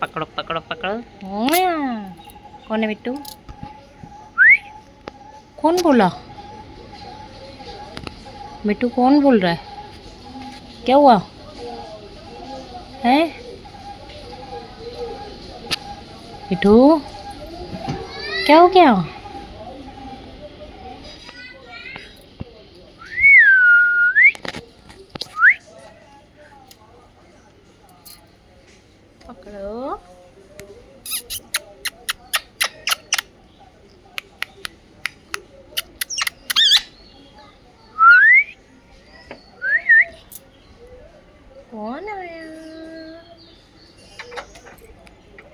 पकड़ो पकड़ो पकड़ो। कौन है बिट्टू? कौन बोला? बिट्टू कौन बोल रहा है? क्या हुआ है? बिट्टू क्या हो गया?